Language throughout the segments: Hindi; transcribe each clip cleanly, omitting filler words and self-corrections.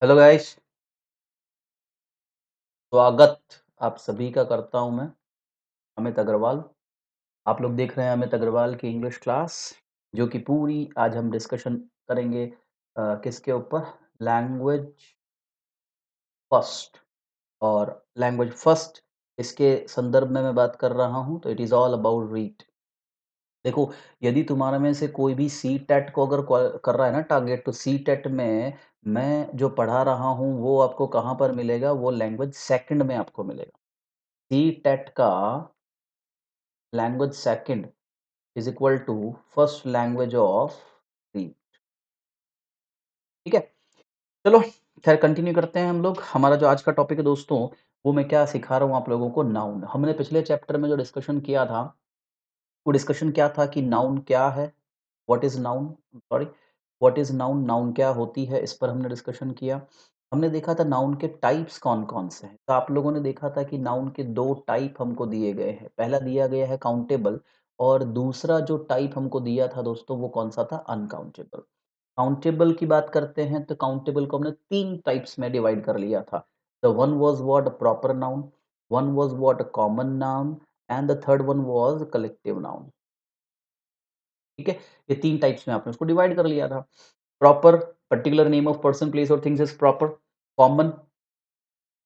हेलो गाइस, स्वागत आप सभी का करता हूं मैं अमित अग्रवाल। आप लोग देख रहे हैं अमित अग्रवाल की इंग्लिश क्लास, जो कि पूरी आज हम डिस्कशन करेंगे किसके ऊपर? Language first. और लैंग्वेज फर्स्ट इसके संदर्भ में मैं बात कर रहा हूं, तो it is all about read. देखो, यदि तुम्हारे में से कोई भी सी टेट को अगर कर रहा है ना टारगेट, तो सी टेट में मैं जो पढ़ा रहा हूँ वो आपको कहाँ पर मिलेगा? वो लैंग्वेज सेकंड में आपको मिलेगा। सी टेट का language second is equal to first language of C. ठीक है, चलो खैर कंटिन्यू करते हैं हम लोग। हमारा जो आज का टॉपिक है दोस्तों, वो मैं क्या सिखा रहा हूँ आप लोगों को? नाउन। हमने पिछले चैप्टर में जो डिस्कशन किया था, वो डिस्कशन क्या था कि नाउन क्या है, what is noun, sorry, what is noun, noun क्या होती है, इस पर हमने डिस्कशन किया। हमने देखा था नाउन के टाइप्स कौन कौन से हैं। तो आप लोगों ने देखा था कि नाउन के दो टाइप हमको दिए गए हैं। पहला दिया गया है काउंटेबल, और दूसरा जो टाइप हमको दिया था दोस्तों, वो कौन सा था? अनकाउंटेबल। काउंटेबल की बात करते हैं तो काउंटेबल को हमने तीन टाइप्स में डिवाइड कर लिया था। The one was what? Proper noun, one was what? Common noun, and the third one was collective noun. ठीक है, ये तीन टाइप्स में आपने उसको डिवाइड कर लिया था। Proper, particular name of person place और थिंग्स इज प्रॉपर। कॉमन,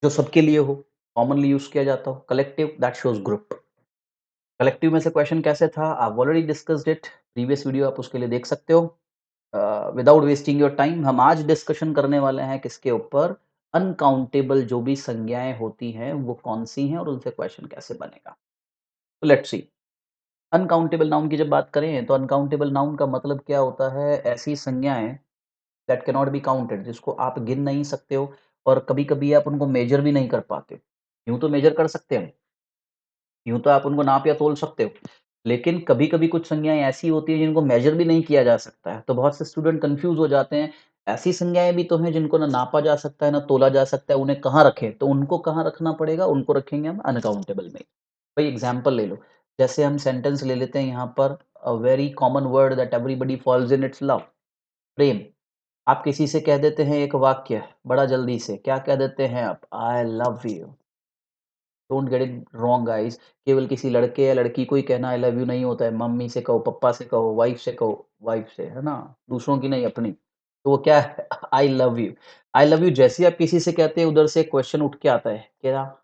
जो सबके लिए हो, कॉमनली यूज किया जाता हो। Collective, that shows group. Collective में से क्वेश्चन कैसे था? आप already discussed it, previous video आप उसके लिए देख सकते हो। विदाउट वेस्टिंग योर टाइम, हम आज डिस्कशन करने वाले हैं किसके ऊपर? अनकाउंटेबल जो भी संज्ञाएं होती हैं वो कौन सी हैं और उनसे क्वेश्चन कैसे बनेगा। तो लेट्स सी। अनकाउंटेबल नाउन की जब बात करें तो अनकाउंटेबल नाउन का मतलब क्या होता है? ऐसी संज्ञाएं that can not be counted, जिसको आप गिन नहीं सकते हो, और कभी-कभी आप उनको मेजर भी नहीं कर पाते हो। यूँ तो मेजर कर सकते हैं, यूँ तो आप उनको नाप या तोल सकते हो, लेकिन कभी-कभी कुछ संज्ञाएँ ऐसी होती हैं जिनको मेजर भी नहीं किया जा सकता है। तो बहुत से स्टूडेंट कन्फ्यूज़ हो जाते हैं, ऐसी संज्ञाएँ भी तो हैं जिनको ना नापा जा सकता है, ना तोला जा सकता है, उन्हें कहाँ रखें? तो उनको कहाँ रखना पड़ेगा? उनको रखेंगे हम अनकाउंटेबल में। भाई एग्ज़ाम्पल ले लो, जैसे हम सेंटेंस ले लेते हैं यहाँ पर, a very common word that everybody falls in its love, प्रेम। आप किसी से कह देते हैं एक वाक्य बड़ा जल्दी से, क्या कह देते हैं आप? I love you. Don't get it wrong guys, केवल किसी लड़के या लड़की को ही कहना आई लव यू नहीं होता है। मम्मी से कहो, पापा से कहो, वाइफ से, है ना? दूसरों की नहीं, अपनी। तो वो क्या है? I love you. I love you जैसे ही आप किसी से कहते हैं, उधर से क्वेश्चन उठ के आता है, क्या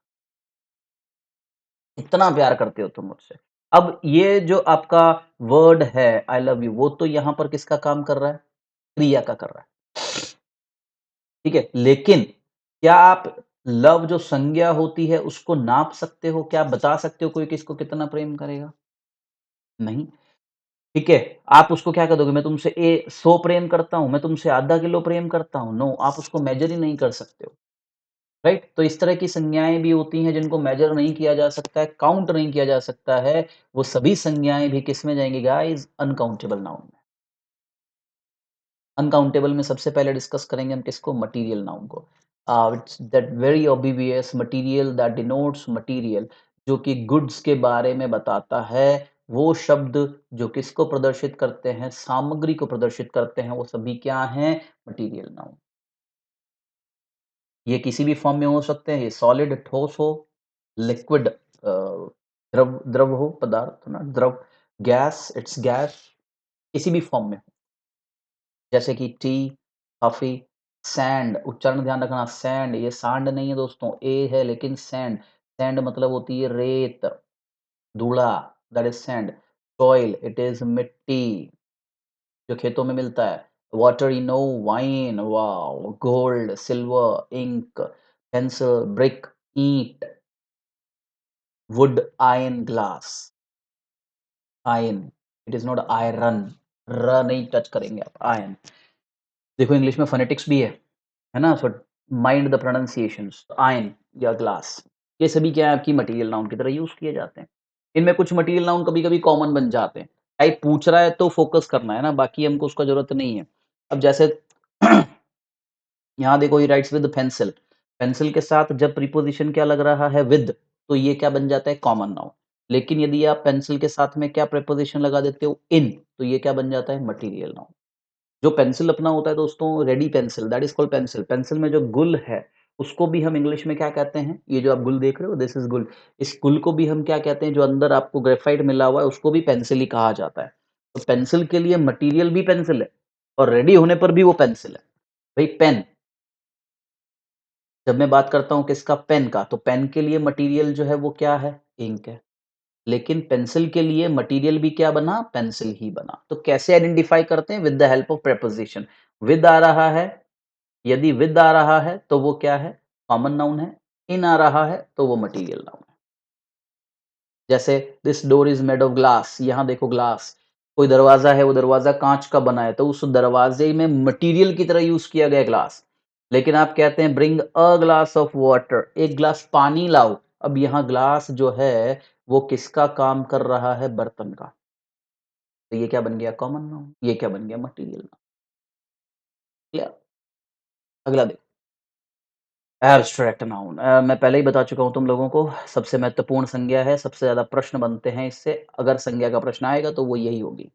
इतना प्यार करते हो तुम मुझसे? अब ये जो आपका वर्ड है आई लव यू, वो तो यहाँ पर किसका काम कर रहा है? क्रिया का कर रहा है। ठीक है, लेकिन क्या आप लव जो संज्ञा होती है उसको नाप सकते हो? क्या आप बता सकते हो कोई किसको कितना प्रेम करेगा? नहीं। ठीक है, आप उसको क्या कह दोगे? मैं तुमसे 100 प्रेम करता हूँ, मैं तुमसे आधा किलो प्रेम करता हूँ। नो, आप उसको मेजर ही नहीं कर सकते हो। राइट? तो इस तरह की संज्ञाएँ भी होती हैं जिनको मेजर नहीं किया जा सकता है, काउंट नहीं किया जा सकता है। वो सभी संज्ञाएँ भी किसमें जाएँगी गाइज़? अनकाउंटेबल नाउन में। अनकाउंटेबल में सबसे पहले डिस्कस करेंगे हम किसको? मटीरियल नाउन को। It's that very obvious material that denotes material, जो कि गुड्स के बारे में बताता है। वो शब्द जो किसको प्रदर्शित करते हैं? सामग्री को प्रदर्शित करते हैं। वो सभी क्या हैं? Material noun. ये किसी भी फॉर्म में हो सकते हैं, ये सॉलिड ठोस हो, लिक्विड द्रव द्रव हो, पदार्थ ना, द्रव, गैस, इट्स गैस, किसी भी फॉर्म में। जैसे कि टी, कॉफ़ी, सैंड, उच्चारण ध्यान रखना, सैंड, ये सांड नहीं है दोस्तों, ए है लेकिन सैंड। सैंड मतलब होती है रेत, धूड़ा, that is sand. Soil, it is मिट्टी, जो खेतों में मिलता है। Water, you know, wine, wow, gold, silver, ink, pencil, brick, ईंट, wood, iron, glass. Iron, it is not iron, र नहीं टच करेंगे आप, आयरन। देखो इंग्लिश में फोनेटिक्स भी है ना? सो माइंड द प्रोनंसिएशंस, आयन या ग्लास, ये सभी क्या है? आपकी मटीरियल नाउन की तरह यूज़ किए जाते हैं। इनमें कुछ मटीरियल नाउन कभी-कभी कॉमन बन जाते हैं। टाइप पूछ रहा है तो फ़ोकस करना है ना, बाकी हमको उसका ज़रूरत नहीं है। अब जैसे यहाँ देखो, ही राइट्स विद पेंसिल। पेंसिल के साथ जब प्रीपोज़िशन क्या लग रहा है? विद, तो ये क्या बन जाता है? Common noun. लेकिन यदि आप पेंसिल के साथ में क्या प्रीपोज़िशन लगा देते हो? इन, तो ये क्या बन जाता है? Material noun. जो पेंसिल अपना होता है दोस्तों ready pencil that is called pencil. Pencil में जो गुल है, उसको भी हम इंग्लिश में क्या कहते हैं? ये जो आप गुल देख रहे हो दिस इज़ गुल। इस गुल को भी हम क्या कहते हैं? जो अंदर आपको ग्रेफाइट मिला हुआ है उसको भी पेंसिल ही कहा जाता है। तो पेंसिल के लिए मटेरियल भी पेंसिल है और रेडी होने पर भी वो पेंसिल है। भई पेन, जब मैं बात करता हूँ किसका? पेन का, तो पेन के लिए मटेरियल जो है वो क्या है? इंक है। लेकिन पेंसिल के लिए मटेरियल भी क्या बना? पेंसिल ही बना। तो कैसे आइडेंटिफ़ाई करते हैं? With the help of preposition. With आ रहा है, यदि विद आ रहा है तो वो क्या है? कॉमन नाउन है। इन आ रहा है तो वो मटीरियल नाउन है। जैसे this door is made of glass, यहाँ देखो ग्लास। कोई दरवाज़ा है, वो दरवाज़ा काँच का बना है, तो उस दरवाज़े में मटीरियल की तरह यूज़ किया गया है ग्लास। लेकिन आप कहते हैं bring a glass of water, एक ग्लास पानी लाओ। अब यहाँ ग्लास जो है, वो किसका काम कर रहा है? बर्तन का। तो ये क्या बन गया? Common noun. ये क्या बन गया? Material noun. क्लियर? अगला देखो। एब्स्ट्रैक्ट नाउन मैं पहले ही बता चुका हूँ तुम लोगों को, सबसे महत्वपूर्ण संज्ञा है, सबसे ज़्यादा प्रश्न बनते हैं इससे। अगर संज्ञा का प्रश्न आएगा तो वो यही होगी।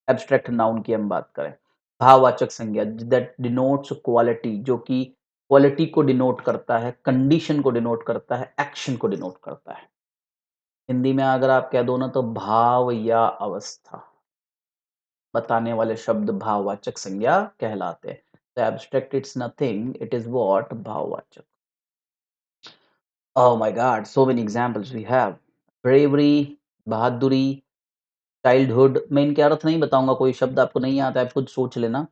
एब्स्ट्रैक्ट नाउन की हम बात करें। भाववाचक संज्ञा दैट डिनोट्स क्वालिटी, जो कि क्वालिटी को डिनोट करता है, कंडीशन को डिनोट करता है, एक्शन को डिनोट करता है। हिंदी में अगर आप कह दो ना तो भाव या अवस्था बताने वाले शब्द भाववाचक संज्ञा कहलाते हैं। तो abstract it's nothing, it is what? भाववाचक। Oh my God, so many examples we have. bravery, बहादुरी, चाइल्डहुड। मैं इनके अर्थ नहीं बताऊँगा, कोई शब्द आपको नहीं आता है, आप खुद सोच लेना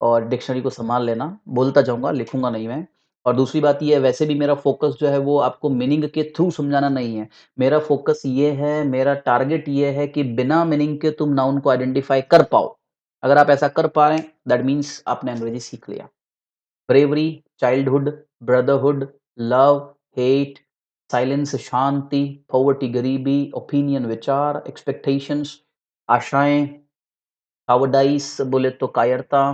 और डिक्शनरी को सँभाल लेना। बोलता जाऊँगा, लिखूँगा नहीं मैं। और दूसरी बात ये है, वैसे भी मेरा फ़ोकस जो है वो आपको मीनिंग के थ्रू समझाना नहीं है। मेरा फ़ोकस ये है, मेरा टारगेट ये है कि बिना मीनिंग के तुम नाउन को आइडेंटिफ़ाई कर पाओ। अगर आप ऐसा कर पा रहे हैं, दैट मीन्स आपने अंग्रेज़ी सीख लिया। Bravery, childhood, brotherhood, love, hate, silence शांति, पॉवर्टी गरीबी, ओपिनियन विचार, एक्सपेक्टेशंस आशाएं, कावर्डाइस बोले तो कायरता,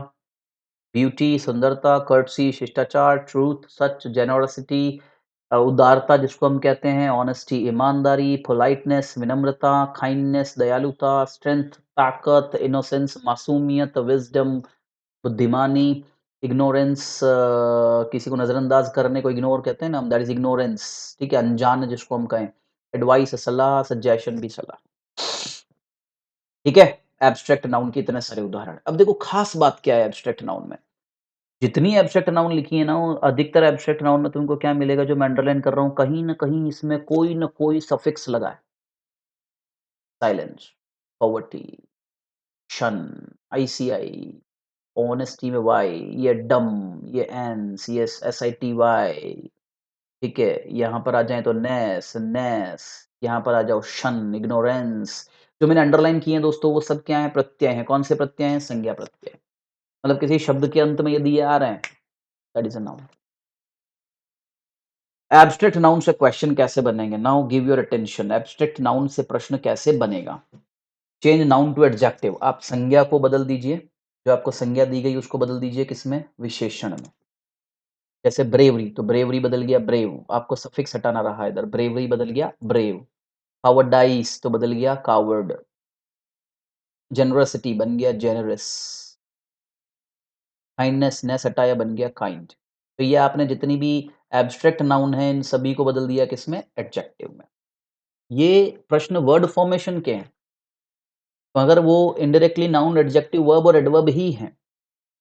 ब्यूटी सुंदरता, कर्टसी शिष्टाचार, ट्रूथ सच, जेनोसिटी उदारता जिसको हम कहते हैं, ऑनेस्टी ईमानदारी, पोलाइटनेस विनम्रता, काइंडनेस दयालुता, स्ट्रेंथ ताकत, इनोसेंस मासूमियत, विजडम बुद्धिमानी, इग्नोरेंस किसी को नज़रअंदाज करने को इग्नोर कहते हैं ना हम, दैट इज़ इग्नोरेंस, ठीक है? अनजान जिसको हम कहें। एडवाइस सलाह, सजेशन भी सलाह, ठीक है? एब्स्ट्रैक्ट नाउन के इतने सारे उदाहरण। अब देखो खास बात क्या है एब्स्ट्रैक्ट नाउन में? जितनी एब्स्ट्रैक्ट नाउन लिखी है ना, वो अधिकतर एब्स्ट्रैक्ट नाउन में तुमको क्या मिलेगा जो मैं अंडरलाइन कर रहा हूँ, कहीं न कहीं इसमें कोई न कोई सफिक्स लगा है। साइलेंस, पॉवर्टी, शन, आईसीआई, ऑनेस्टी में वाई, ये डम, ये एंस, ये एसआईटीवाई, ठीक है? यहाँ पर आ जाएँ तो नेस, नेस, यहाँ पर आ जाओ शन, इग्नोरेंस। जो मैंने अंडरलाइन किए हैं दोस्तों वो सब क्या हैं? प्रत्यय हैं। कौन से प्रत्यय हैं? संज्ञा प्रत्यय। मतलब किसी शब्द के अंत में यदि ये आ रहे हैं, that is a noun. Abstract noun से क्वेश्चन कैसे बनेंगे? Now give your attention. Abstract noun से प्रश्न कैसे बनेगा? Change noun to adjective. आप संज्ञा को बदल दीजिए, जो आपको संज्ञा दी गई उसको बदल दीजिए किसमें? विशेषण में। जैसे ब्रेवरी, तो ब्रेवरी बदल गया ब्रेव, आपको सफिक्स हटाना रहा है इधर, ब्रेवरी बदल गया ब्रेव। कावर्डाइस तो बदल गया कावर्ड। जेनरसिटी बन गया जेनरस। काइंडनेस नेस हटाया बन गया काइंड। तो ये आपने जितनी भी एब्स्ट्रैक्ट नाउन है इन सभी को बदल दिया किसमें? एडजेक्टिव में। ये प्रश्न वर्ड फॉर्मेशन के हैं, मगर वो इनडायरेक्टली नाउन, एडजेक्टिव, वर्ब और एडवर्ब ही हैं।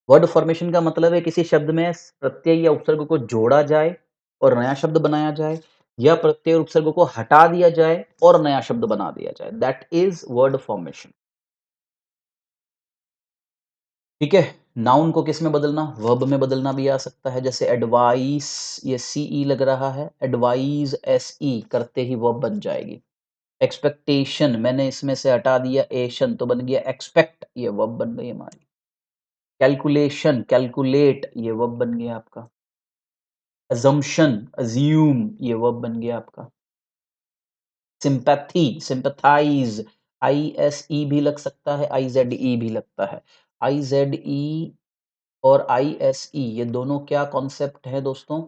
वर्ड फॉर्मेशन का मतलब है किसी शब्द में प्रत्यय या उपसर्ग को जोड़ा जाए और नया शब्द बनाया जाए, या प्रत्यय और उपसर्ग को हटा दिया जाए और नया शब्द बना दिया जाए। दैट इज वर्ड फॉर्मेशन, ठीक है? नाउन को किस में बदलना? वर्ब में बदलना भी आ सकता है। जैसे एडवाइस, ये सीई लग रहा है, एडवाइज एसई करते ही वर्ब बन जाएगी। एक्सपेक्टेशन मैंने इसमें से हटा दिया एशन, तो बन गया एक्सपेक्ट, ये वर्ब बन गई हमारी। कैलकुलेशन कैलकुलेट, ये वर्ब बन गया आपका। अजम्पशन अज्यूम, ये वर्ब बन गया आपका। सिंपैथी सिंपैथाइज, आईएसई भी लग सकता है, आईजेडई भी लगता है। आईजेडई और आईएसई ये दोनों क्या कॉन्सेप्ट है दोस्तों?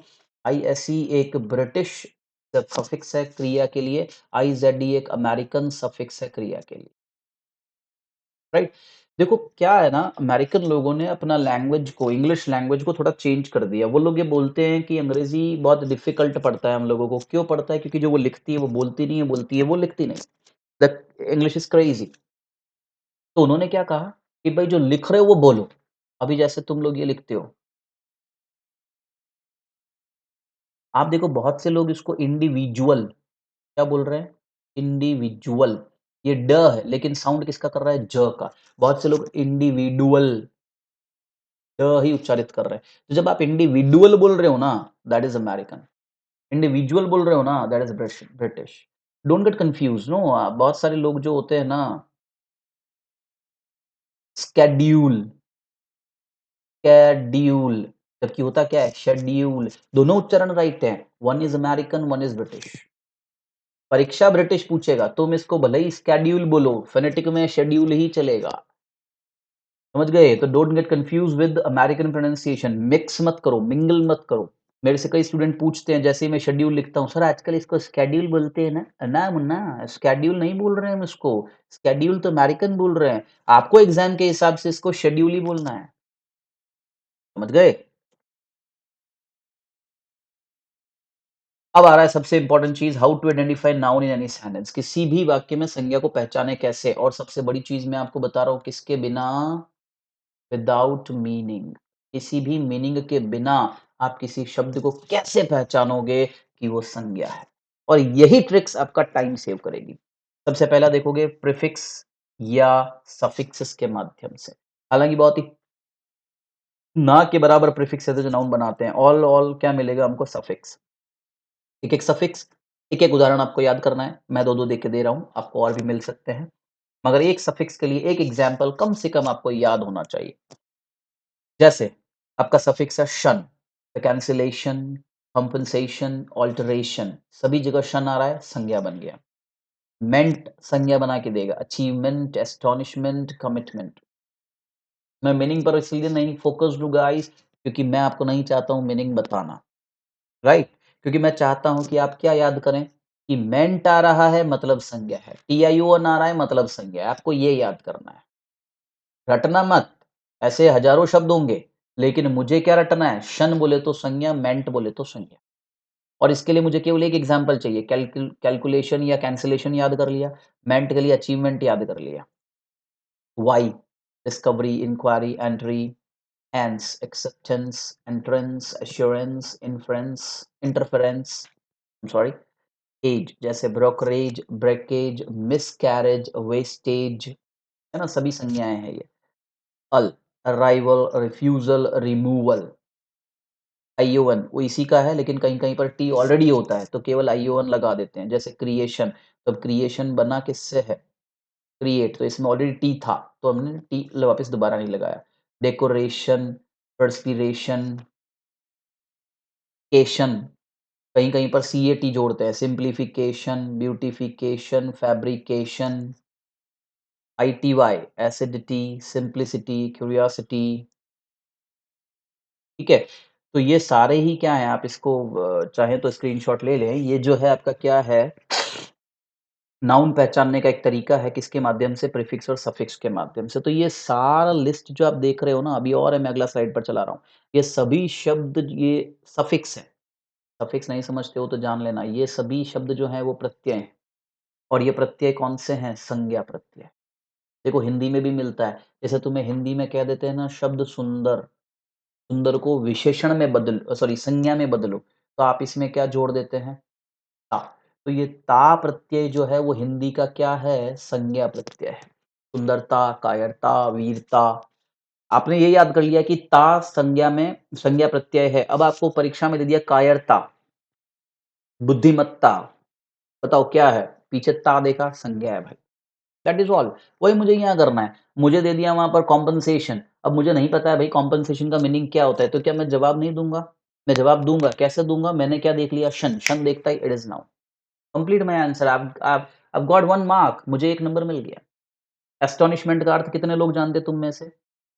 आईएसई एक ब्रिटिश सफिक्स है क्रिया के लिए, आईजेडई एक अमेरिकन सफिक्स है क्रिया के लिए, राइट? देखो क्या है ना, अमेरिकन लोगों ने अपना लैंग्वेज को, इंग्लिश लैंग्वेज को थोड़ा चेंज कर दिया। वो लोग ये बोलते हैं कि अंग्रेज़ी बहुत डिफ़िकल्ट पड़ता है हम लोगों को। क्यों पड़ता है? क्योंकि जो वो लिखती है वो बोलती नहीं है, बोलती है वो लिखती नहीं। The English is crazy. तो उन्होंने क्या कहा कि भाई जो लिख रहे हो वो बोलो। अभी जैसे तुम लोग ये लिखते हो, आप देखो बहुत से लोग इसको इंडिविजुअल क्या बोल रहे हैं? इंडिविजुअल। ये ड है लेकिन साउंड किसका कर रहा है? ज का। बहुत से लोग इंडिविडुअल ड ही उच्चारित कर रहे हैं। तो जब आप इंडिविडुअल बोल रहे हो ना, दैट इज़ अमेरिकन। इंडिविजुअल बोल रहे हो ना, that is British. Don't get confused no बहुत सारे लोग जो होते हैं ना, स्केड्यूल, स्केड्यूल जबकि होता क्या है? शेड्यूल। दोनों उच्चारण राइट हैं। One is American, one is British. परीक्षा ब्रिटिश पूछेगा, तुम इसको भले ही स्केड्यूल बोलो, फोनेटिक में शेड्यूल ही चलेगा। समझ गए? तो don't get confused with American pronunciation. Mix मत करो, मिंगल मत करो। मेरे से कई स्टूडेंट पूछते हैं जैसे ही मैं शेड्यूल लिखता हूँ, सर आजकल इसको स्केड्यूल बोलते हैं ना? ना मुन्ना, स्केड्यूल नहीं बोल रहे हैं हम इसको। स्केड्यूल तो अमेरिकन बोल रहे हैं। आपको एग्ज़ाम के हिसाब से इसको शेड्यूल ही बोलना है। समझ गए? अब आ रहा है सबसे इम्पोर्टेंट चीज़, how to identify noun in any sentence. किसी भी वाक्य में संज्ञा को पहचाने कैसे? और सबसे बड़ी चीज़ मैं आपको बता रहा हूँ, किसके बिना? Without meaning. किसी भी मीनिंग के बिना आप किसी शब्द को कैसे पहचानोगे कि वो संज्ञा है? और यही ट्रिक्स आपका टाइम सेव करेगी। सबसे पहला देखोगे प्रीफिक्स या सफिक्सेस के माध्यम से। हालाँकि बहुत ही ना के बराबर प्रीफिक्स है तो जो नाउन बनाते हैं। ऑल क्या मिलेगा हमको? सफिक्स। एक-एक सफिक्स, एक-एक उदाहरण आपको याद करना है। मैं 2-2 दे के दे रहा हूँ, आपको और भी मिल सकते हैं। मगर एक सफिक्स के लिए एक एग्ज़ाम्पल कम से कम आपको याद होना चाहिए। जैसे आपका सफिक्स है शन, तो कैंसिलेशन, कंपनसेशन, अल्टरेशन सभी जगह शन आ रहा है, संज्ञा बन गया। मेंट संज्ञा बना के देगा, अचीवमेंट, एस्टोनिशमेंट, कमिटमेंट। मैं मीनिंग पर इसलिए नहीं फ़ोकस्ड हूँ गाइस क्योंकि मैं आपको नहीं चाहता हूँ मीनिंग बताना, राइट? क्योंकि मैं चाहता हूँ कि आप क्या याद करें कि मेंट आ रहा है मतलब संज्ञा है, टी-आई-ओ-एन आ रहा है मतलब संज्ञा है, आपको ये याद करना है। रटना मत, ऐसे हज़ारों शब्द होंगे, लेकिन मुझे क्या रटना है? शन बोले तो संज्ञा, मेंट बोले तो संज्ञा। और इसके लिए मुझे केवल एक एग्ज़ाम्पल चाहिए, कैलकुलेशन या कैंसलेशन याद कर लिया, मेंट के लिए अचीवमेंट याद कर लिया। Y, discovery, inquiry, entry, hence, acceptance, entrance, assurance, inference, interference, I am sorry, age जैसे ब्रोकरेज, ब्रेकेज, मिसकैरेज, वेस्टेज, है ना? सभी संज्ञाएँ हैं ये। Al, arrival, refusal, removal, I O N वो इसी का है लेकिन कहीं-कहीं पर टी ऑलरेडी होता है, तो केवल आईओएन लगा देते हैं। जैसे क्रिएशन, तो अब क्रिएशन बना किससे है? क्रिएट, तो इसमें ऑलरेडी टी था, तो हमने टी वापस दोबारा नहीं लगाया। डेकोरेशन, पर्स्पिरेशन, केशन, कहीं-कहीं पर सीएटी जोड़ते हैं। Simplification, beautification, fabrication, ITY, acidity, simplicity, curiosity, ठीक है? तो ये सारे ही क्या हैं, आप इसको चाहें तो स्क्रीनशॉट ले लें। ये जो है आपका क्या है, नाउन पहचानने का एक तरीका है किसके माध्यम से? प्रीफिक्स और सफिक्स के माध्यम से। तो ये सारा लिस्ट जो आप देख रहे हो ना, अभी और है, मैं अगला स्लाइड पर चला रहा हूँ। ये सभी शब्द ये सफिक्स हैं। सफिक्स नहीं समझते हो तो जान लेना, ये सभी शब्द जो हैं वो प्रत्यय हैं और ये प्रत्यय कौन से हैं? संज्ञा प्रत्यय। देखो हिंदी में भी मिलता है, जैसे तुम्हें हिंदी में कह देते हैं ना शब्द सुंदर, सुंदर को विशेषण में सॉरी संज्ञा में बदलो, तो आप इसमें क्या जोड़ देते हैं? ता। तो ये ता प्रत्यय जो है वो हिंदी का क्या है? संज्ञा प्रत्यय है। सुंदरता, कायरता, वीरता। आपने ये याद कर लिया कि ता संज्ञा में संज्ञा प्रत्यय है। अब आपको परीक्षा में दे दिया कायरता, बुद्धिमत्ता, बताओ क्या है? पीछे ता देखा, संज्ञा है भाई। That is all. वही मुझे यहाँ करना है। मुझे दे दिया वहाँ पर कॉम्पेंसेशन, अब मुझे नहीं पता है भई कॉम्पेंसेशन का मीनिंग क्या होता है, तो क्या मैं जवाब नहीं दूँगा? मैं जवाब दूँगा, कैसे दूँगा? मैंने क्या देख लिया? शन, शन देखता ही it is noun. Complete my answer. I've got 1 mark, मुझे 1 नंबर मिल गया। एस्टोनिशमेंट का अर्थ कितने लोग जानते हैं तुम में से?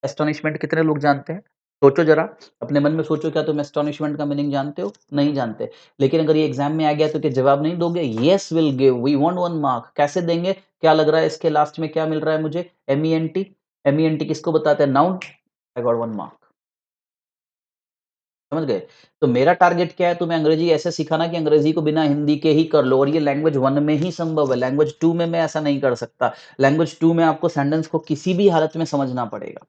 एस्टोनिशमेंट कितने लोग जानते हैं? सोचो ज़रा, अपने मन में सोचो, क्या तुम एस्टोनिशमेंट का मीनिंग जानते हो? नहीं जानते। लेकिन अगर ये एग्ज़ाम में आ गया तो क्या जवाब नहीं दोगे? Yes will give, we want 1 mark. कैसे देंगे? क्या लग रहा है इसके लास्ट में क्या मिल रहा है मुझे? MENT MENT किसको बताते हैं? नाउन। I got 1 mark. समझ गए? तो मेरा टारगेट क्या है, तुम्हें अंग्रेजी ऐसे सिखाना कि अंग्रेजी को बिना हिंदी के ही कर लो, और ये लैंग्वेज 1 में ही संभव है, लैंग्वेज 2 में मैं ऐसा नहीं कर सकता। लैंग्वेज 2 में आपको सेंटेंस को किसी भी हालत में समझना पड़ेगा,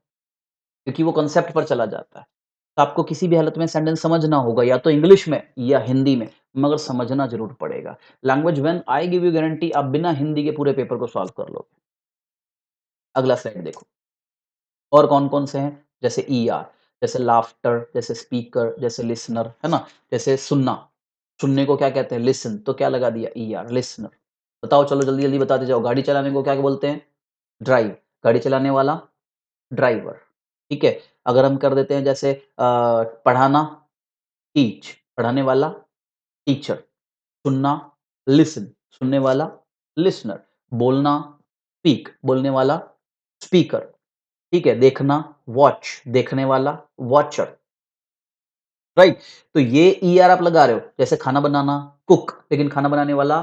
क्योंकि वो कांसेप्ट पर चला जाता है। तो आपको किसी भी हालत में सेंटेंस समझना होगा, या तो इंग्लिश में या हिंदी में, मगर समझना ज़रूर पड़ेगा। Language 1 I give you guarantee आप बिना हिंदी के पूरे पेपर को सॉल्व कर लोगे। अगला स्लाइड देखो। और कौन-कौन से हैं? जैसे ईआर, जैसे लाफ्टर, जैसे स्पीकर, जैसे लिसनर, है ना? जैसे सुनना, सुनने को क्या कहते हैं? लिसन, तो क्या लगा दिया? ER, listener. बताओ चलो जल्दी-जल्दी बताते जाओ। गाड़ी चलाने को क्या बोलते हैं? ड्राइव, गाड़ी चलाने वाला ड्राइवर, ठीक है? अगर हम कर देते हैं जैसे पढ़ाना, टीच, पढ़ाने वाला टीचर, सुनना, लिसन, सुनने वाला लिसनर, बोलना, स्पीक, बोलने वाला स्पीकर, ठीक है? देखना, वॉच, देखने वाला वॉचर, राइट? तो ये ईआर आप लगा रहे हो, जैसे खाना बनाना, कुक, लेकिन खाना बनाने वाला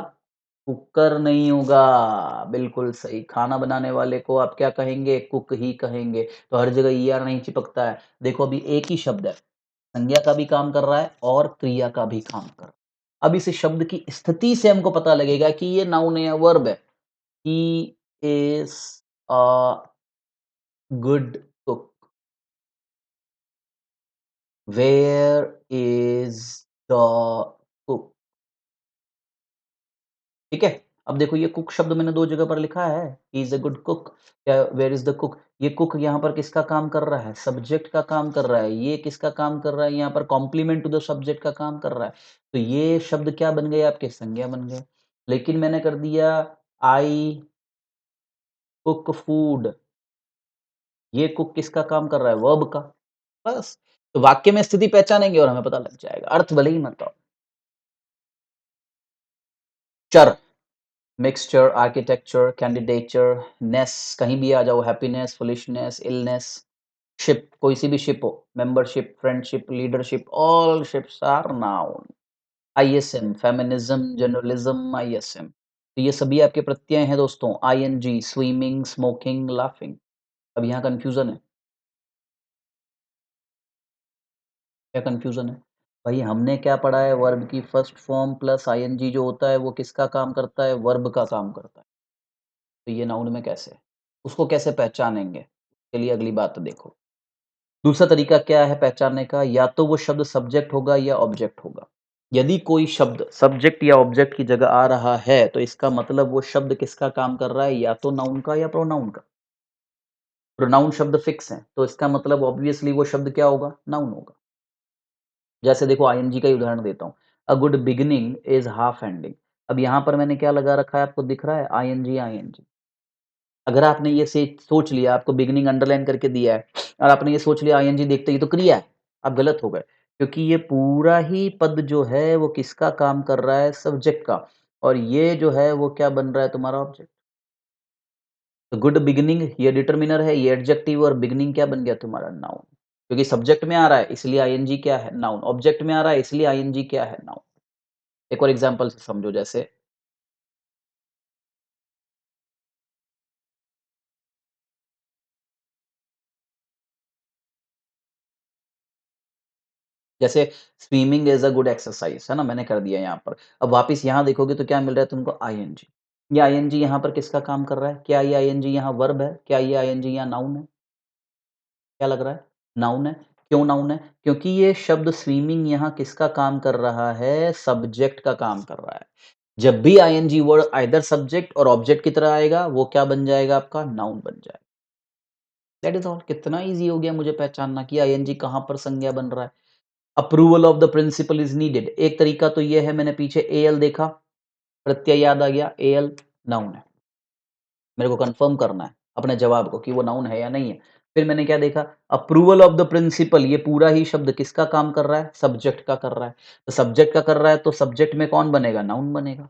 कुकर नहीं होगा, बिल्कुल सही। खाना बनाने वाले को आप क्या कहेंगे? कुक ही कहेंगे। तो हर जगह ईआर नहीं चिपकता है। देखो अभी एक ही शब्द है, संज्ञा का भी काम कर रहा है और क्रिया का भी काम कर रहा है। अब इस शब्द की स्थिति से हमको पता लगेगा कि ये नाउन है या वर्ब है। He is a good cook. Where is the cook? ठीक है? अब देखो ये कुक शब्द मैंने 2 जगह पर लिखा है, he is a good cook या वेयर इज़ द कुक? ये कुक यहाँ पर किसका काम कर रहा है? सब्जेक्ट का काम कर रहा है। ये किसका काम कर रहा है? यहाँ पर कॉम्प्लीमेंट टू द सब्जेक्ट का काम कर रहा है। तो ये शब्द क्या बन गए आपके? संज्ञा बन गए। लेकिन मैंने कर दिया आई कुक फूड, ये कुक किसका काम कर रहा है? वर्ब का। बस, तो वाक्य में स्थिति पहचानेंगे और हमें पता लग जाएगा। अर्थ भले ही मत आओ। चर, मिक्सचर, आर्किटेक्चर, कैंडिडेचर, नेस, कहीं भी आ जाओ, हैप्पीनेस, फुलिशनेस, इलनेस, शिप, कोई सी भी शिप हो, membership, friendship, leadership, all ships are noun. I S M, feminism, journalism, I S M. तो ये सभी आपके प्रत्यय हैं दोस्तों। I N G, swimming, smoking, laughing. अब यहाँ कन्फ्यूजन है। क्या कन्फ्यूजन है? भाई हमने क्या पढ़ा है? वर्ब की फर्स्ट फॉर्म प्लस आईएनजी जो होता है वो किसका काम करता है? वर्ब का काम करता है। तो ये नाउन में कैसे? उसको कैसे पहचानेंगे? चलिए अगली बात देखो। दूसरा तरीका क्या है पहचानने का? या तो वो शब्द सब्जेक्ट होगा या ऑब्जेक्ट होगा। यदि कोई शब्द सब्जेक्ट या ऑब्जेक्ट की जगह आ रहा है, तो इसका मतलब वो शब्द किसका काम कर रहा है? या तो नाउन का या प्रोनाउन का। प्रोनाउन शब्द फिक्स है, तो इसका मतलब ऑब्वियसली वो शब्द क्या होगा? नाउन होगा। जैसे देखो आईएनजी का ही उदाहरण देता हूँ। A good beginning is half ending. अब यहाँ पर मैंने क्या लगा रखा है आपको दिख रहा है? I N G, I N G. अगर आपने ये से सोच लिया, आपको बिगिनिंग अंडरलाइन करके दिया है और आपने ये सोच लिया आईएनजी देखते ही तो क्रिया है, आप गलत हो गए। क्योंकि ये पूरा ही पद जो है वो किसका काम कर रहा है? सब्जेक्ट का, और ये जो है वो क्या बन रहा है? तुम्हारा ऑब्जेक्ट। तो गुड बिगिनिंग ये डिटरमिनर है, ये एडजेक्टिव, और बिगिनिंग क्या बन गया? तुम्हारा नाउन। क्योंकि सब्जेक्ट में आ रहा है इसलिए आईएनजी क्या है? नाउन। ऑब्जेक्ट में आ रहा है इसलिए आईएनजी क्या है? नाउन। एक और एग्जांपल से समझो। जैसे swimming is a good exercise, है ना? मैंने कर दिया यहाँ पर। अब वापस यहाँ देखोगे तो क्या मिल रहा है तुमको? आईएनजी। ये आईएनजी यहाँ पर किसका काम कर रहा है? क्या ये आईएनजी यहाँ वर्ब है? क्या ये आईएनजी यहाँ नाउन है? क्या लग रहा है? नाउन है। क्यों नाउन है? क्योंकि ये शब्द स्विमिंग यहाँ किसका काम कर रहा है? सब्जेक्ट का काम कर रहा है। जब भी आईएनजी वर्ड आइदर सब्जेक्ट और ऑब्जेक्ट की तरह आएगा, वो क्या बन जाएगा आपका? नाउन बन जाएगा। That is all. कितना ईज़ी हो गया मुझे पहचानना कि आईएनजी कहाँ पर संज्ञा बन रहा है। Approval of the principal is needed. एक तरीका तो ये है, मैंने पीछे एएल देखा, प्रत्यय याद आ गया, एएल नाउन है। मेरे को कन्फर्म करना है अपने जवाब को कि वो नाउन है या नहीं है। फिर मैंने क्या देखा? अप्रूवल ऑफ द प्रिंसिपल, ये पूरा ही शब्द किसका काम कर रहा है? सब्जेक्ट का कर रहा है। तो सब्जेक्ट का कर रहा है तो सब्जेक्ट में कौन बनेगा? नाउन बनेगा।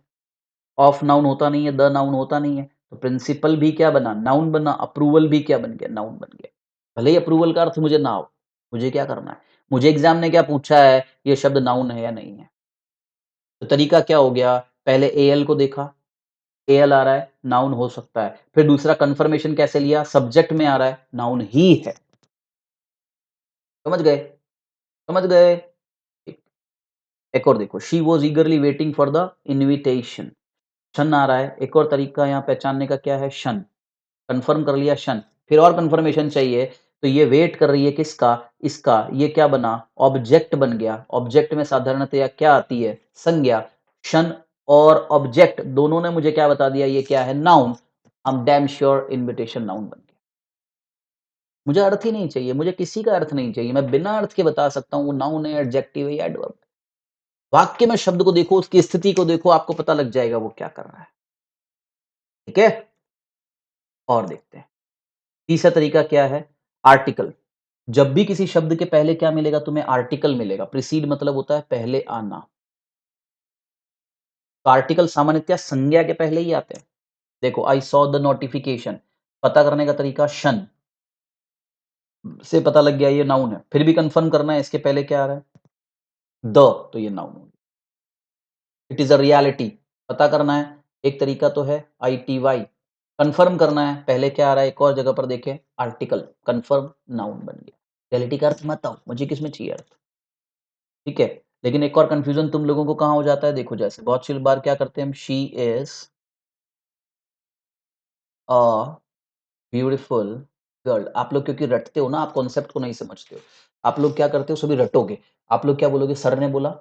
ऑफ नाउन होता नहीं है, द नाउन होता नहीं है। तो प्रिंसिपल भी क्या बना? नाउन बना। अप्रूवल भी क्या बन गया? नाउन बन गया। भले ही अप्रूवल का अर्थ मुझे ना हो, मुझे क्या करना है? मुझे एग्ज़ाम ने क्या पूछा है? ये शब्द नाउन है या नहीं है? तो तरीका क्या हो गया? पहले एएल को देखा, एएल आ रहा है, नाउन हो सकता है। फिर दूसरा कन्फर्मेशन कैसे लिया? सब्जेक्ट में आ रहा है, नाउन ही है। समझ गए? समझ गए? एक एक और देखो, she was ईगरली waiting for the invitation. शन आ रहा है, एक और तरीका यहाँ पहचानने का क्या है? शन। कन्फर्म कर लिया शन, फिर और कन्फर्मेशन चाहिए, तो ये वेट कर रही है किसका? इसका। ये क्या बना? ऑब्जेक्ट बन गया। ऑब्जेक्ट में साधारणतया क्या आती है? संज्ञा। शन और ऑब्जेक्ट दोनों ने मुझे क्या बता दिया? ये क्या है? Noun. I'm damn sure invitation noun बन गया। मुझे अर्थ ही नहीं चाहिए, मुझे किसी का अर्थ नहीं चाहिए, मैं बिना अर्थ के बता सकता हूँ वो नाउन है, एडजेक्टिव है या एडवर्ब है। वाक्य में शब्द को देखो, उसकी स्थिति को देखो, आपको पता लग जाएगा वो क्या कर रहा है। ठीक है? और देखते हैं। तीसरा तरीका क्या है? आर्टिकल। जब भी किसी शब्द के पहले क्या मिलेगा तुम्हें? आर्टिकल मिलेगा। प्रीसीड मतलब होता है पहले आना। तो आर्टिकल सामान्यतः संज्ञा के पहले ही आते हैं। देखो, आई सॉ द नोटिफिकेशन। पता करने का तरीका शन से पता लग गया ये नाउन है। फिर भी कंफर्म करना है इसके पहले क्या आ रहा है? द, तो ये नाउन हो गया। It is a reality. पता करना है, एक तरीका तो है आईटीवाई। कंफर्म करना है, पहले क्या आ रहा है? एक और जगह पर देखें, आर्टिकल। कंफर्म नाउन बन गया। रियलिटी का अर्थ मत आओ, मुझे किसमें चाहिए अर्थ। ठीक है? लेकिन एक और कंफ्यूजन तुम लोगों को कहाँ हो जाता है? देखो, जैसे बहुत सी बार क्या करते हैं हम? She is a beautiful girl. आप लोग क्योंकि रटते हो ना, आप कॉन्सेप्ट को नहीं समझते हो। आप लोग क्या करते हो? सभी रटोगे। आप लोग क्या बोलोगे? सर ने बोला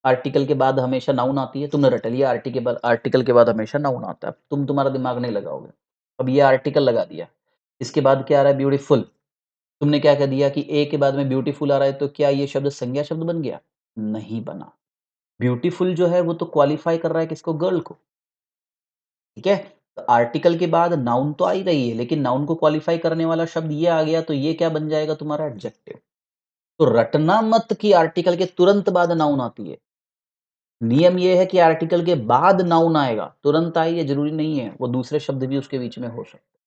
आर्टिकल के बाद हमेशा नाउन आती है। तुमने रट लिया आर्टिकल के बाद हमेशा नाउन आता है। तुम्हारा दिमाग नहीं लगाओगे। अब ये आर्टिकल लगा दिया, इसके बाद क्या आ रहा है? ब्यूटीफुल। तुमने क्या कह दिया कि ए के बाद में ब्यूटीफुल आ रहा है, तो क्या ये शब्द संज्ञा शब्द बन गया? नहीं बना। ब्यूटीफुल जो है वो तो क्वालिफाई कर रहा है किसको? गर्ल को। ठीक है? तो आर्टिकल के बाद नाउन तो आ ही रही है, लेकिन नाउन को क्वालिफाई करने वाला शब्द ये आ गया, तो ये क्या बन जाएगा तुम्हारा? एडजेक्टिव। तो रटना मत कि आर्टिकल के तुरंत बाद नाउन आती है। नियम ये है कि आर्टिकल के बाद नाउन आएगा, तुरंत आई ये जरूरी नहीं है, वो दूसरे शब्द भी उसके बीच में हो सकते हैं।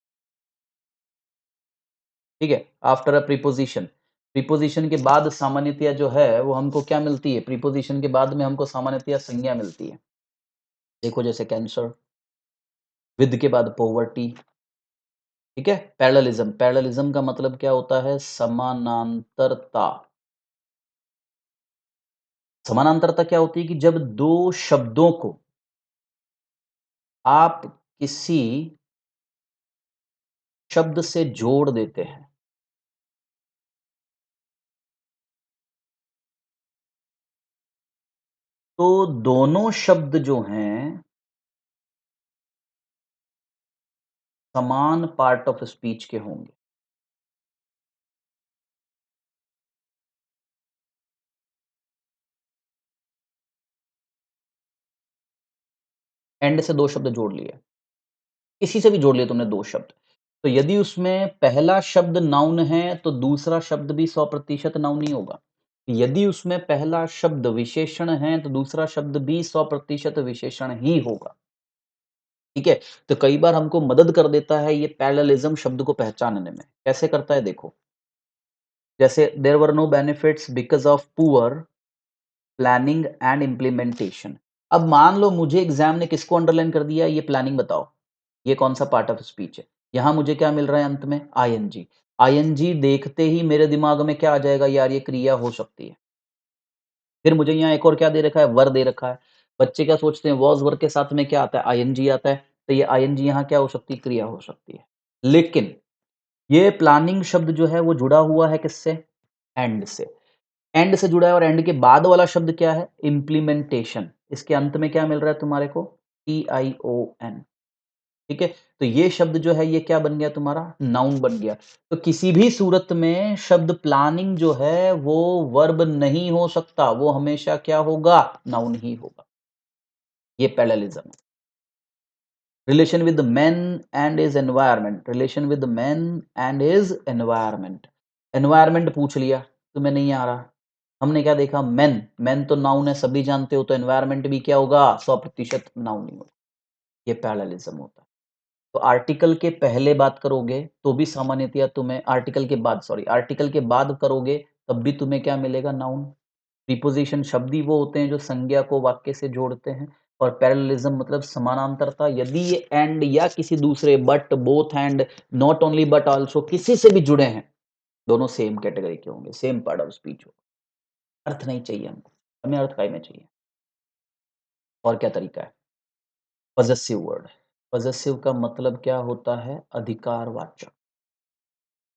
ठीक है? After a preposition. प्रीपोजिशन के बाद सामान्यतया जो है वो हमको क्या मिलती है? प्रीपोजिशन के बाद में हमको सामान्यतया संज्ञा मिलती है। देखो, जैसे कैंसर। विद के बाद पॉवर्टी। ठीक है? पैरेललिज्म। पैरेललिज्म का मतलब क्या होता है? समानांतरता। समानांतरता क्या होती है? कि जब दो शब्दों को आप किसी शब्द से जोड़ देते हैं, तो दोनों शब्द जो हैं समान पार्ट ऑफ स्पीच के होंगे। एंड से दो शब्द जोड़ लिए, किसी से भी जोड़ लिए तुमने दो शब्द, तो यदि उसमें पहला शब्द नाउन है तो दूसरा शब्द भी 100% नाउन ही होगा। यदि उसमें पहला शब्द विशेषण है तो दूसरा शब्द भी 100% विशेषण ही होगा। ठीक है? तो कई बार हमको मदद कर देता है ये पैरेललिज्म शब्द को पहचानने में। कैसे करता है देखो, जैसे there were no benefits because of poor planning and implementation. अब मान लो मुझे एग्जाम ने किसको अंडरलाइन कर दिया? ये प्लानिंग बताओ। ये कौन सा पार्ट ऑफ स्पीच है? यहाँ मुझे क्या मिल रहा है अंत में? आईएनजी। आईएनजी देखते ही मेरे दिमाग में क्या आ जाएगा? यार ये क्रिया हो सकती है। फिर मुझे यहाँ एक और क्या दे रखा है? वर दे रखा है। बच्चे क्या सोचते हैं? वॉज वर्ब के साथ में क्या आता है? आईएनजी आता है। तो ये आईएनजी यहाँ क्या हो सकती है? क्रिया हो सकती है। लेकिन ये प्लानिंग शब्द जो है वो जुड़ा हुआ है किससे? एंड से। एंड से जुड़ा है, और एंड के बाद वाला शब्द क्या है? इम्प्लीमेंटेशन। इसके अंत में क्या मिल रहा है तुम्हारे को? टीआईओएन। ठीक है? तो ये शब्द जो है ये क्या बन गया तुम्हारा? नाउन बन गया। तो किसी भी सूरत में शब्द प्लानिंग जो है वो वर्ब नहीं हो सकता, वो हमेशा क्या होगा? नाउन ही होगा। ये पैरेललिज्म है। Relation with main and is environment. Relation with main and is environment. Environment पूछ लिया, तुम्हें नहीं आ रहा। हमने क्या देखा? मेन। मेन तो नाउन है, सभी जानते हो, तो एनवायरमेंट भी क्या होगा? 100% नाउन ही होगा। ये पैरेललिज्म होता है। तो आर्टिकल के पहले बात करोगे तो भी सामान्यतया तुम्हें आर्टिकल के बाद करोगे तब भी तुम्हें क्या मिलेगा? नाउन। प्रीपोजिशन शब्द ही वो होते हैं जो संज्ञा को वाक्य से जोड़ते हैं। और पैरेललिज्म मतलब समानांतरता। यदि ये एंड या किसी दूसरे but, both and, not only but also किसी से भी जुड़े हैं, दोनों सेम कैटेगरी के होंगे, सेम पार्ट ऑफ स्पीच हो। अर्थ नहीं चाहिए हमको, हमें अर्थ काहे में चाहिए? और क्या तरीका है? Possessive word. पॉसेसिव का मतलब क्या होता है? अधिकारवाचक।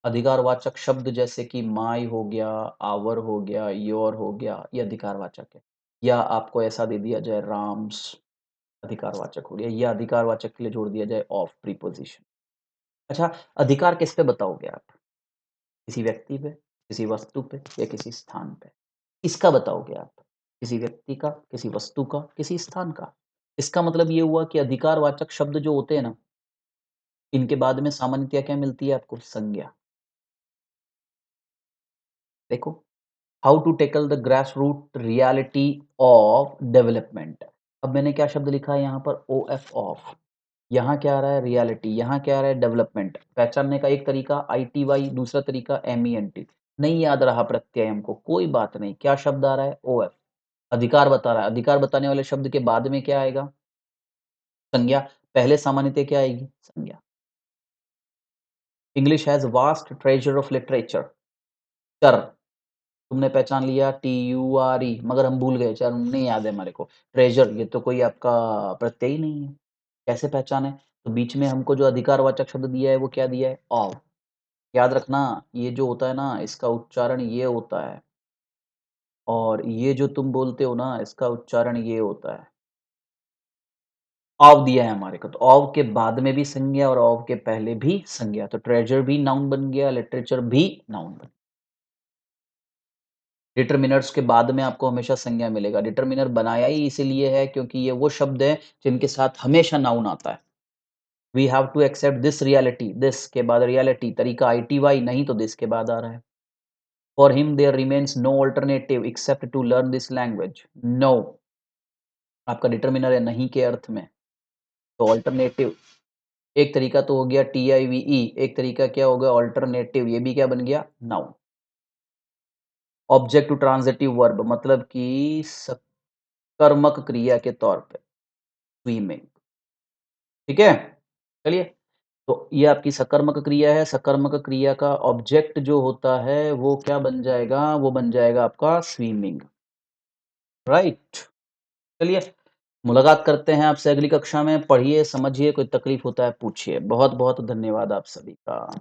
अधिकारवाचक शब्द जैसे कि माय हो गया, आवर हो गया, योर हो गया, ये अधिकारवाचक है। या आपको ऐसा दे दिया जाए राम्स, अधिकारवाचक हो गया, या अधिकारवाचक के लिए जोड़ दिया जाए ऑफ प्रीपोज़िशन। अच्छा, अधिकार किस पे बताओगे आप? किसी व्यक्ति पे, किसी वस्तु पे या किसी स्थान पे? किसका बताओगे आप? किसी व्यक्ति का, किसी वस्तु का, किसी स्थान का? इसका मतलब ये हुआ कि अधिकारवाचक शब्द जो होते हैं ना, इनके बाद में सामान्यतया क्या मिलती है आपको? संज्ञा। देखो, how to tackle the grass root reality of development. अब मैंने क्या शब्द लिखा है यहाँ पर? O F of. यहाँ क्या आ रहा है? रियलिटी। यहाँ क्या आ रहा है? डेवलपमेंट। पहचानने का एक तरीका आईटीवाई, दूसरा तरीका एमईएनटी। नहीं याद रहा प्रत्यय हमको, कोई बात नहीं। क्या शब्द आ रहा है? ओएफ। अधिकार बता रहा है। अधिकार बताने वाले शब्द के बाद में क्या आएगा? संज्ञा। पहले सामान्यतः क्या आएगी? संज्ञा। English has vast treasure of literature. चर, तुमने पहचान लिया टीयूआरई, मगर हम भूल गए, चर नहीं याद है हमारे को। ट्रेजर, ये तो कोई आपका प्रत्यय ही नहीं है। कैसे पहचाने? तो बीच में हमको जो अधिकारवाचक शब्द दिया है वो क्या दिया है? ऑफ। याद रखना, ये जो होता है ना, इसका उच्चारण ये होता है, और ये जो तुम बोलते हो ना, इसका उच्चारण ये होता है। ऑफ दिया है हमारे को, तो ऑफ के बाद में भी संज्ञा और ऑफ के पहले भी संज्ञा, तो ट्रेजर भी नाउन बन गया, लिटरेचर भी नाउन बन गया। डिटरमिनर्स के बाद में आपको हमेशा संज्ञा मिलेगा। डिटरमिनर बनाया ही इसीलिए है क्योंकि ये वो शब्द हैं जिनके साथ हमेशा नाउन आता है। We have to accept this reality, this के बाद रियलिटी, तरीका आईटीवाई, नहीं तो दिस के बाद आ रहा है। For him there remains no alternative except to learn this language. No आपका डिटरमिनर है नहीं के अर्थ में, तो अल्टरनेटिव एक तरीका तो हो गया टीआईवीई, एक तरीका क्या हो गया? अल्टरनेटिव, ये भी क्या बन गया? Noun. Object to transitive verb मतलब कि सकर्मक क्रिया के तौर पे, स्विमिंग। ठीक है? चलिए, तो ये आपकी सकर्मक क्रिया है। सकर्मक क्रिया का ऑब्जेक्ट जो होता है वो क्या बन जाएगा? वो बन जाएगा आपका स्विमिंग, राइट? चलिए, मुलाकात करते हैं आपसे अगली कक्षा में। पढ़िए, समझिए, कोई तकलीफ होता है पूछिए। बहुत-बहुत धन्यवाद आप सभी का।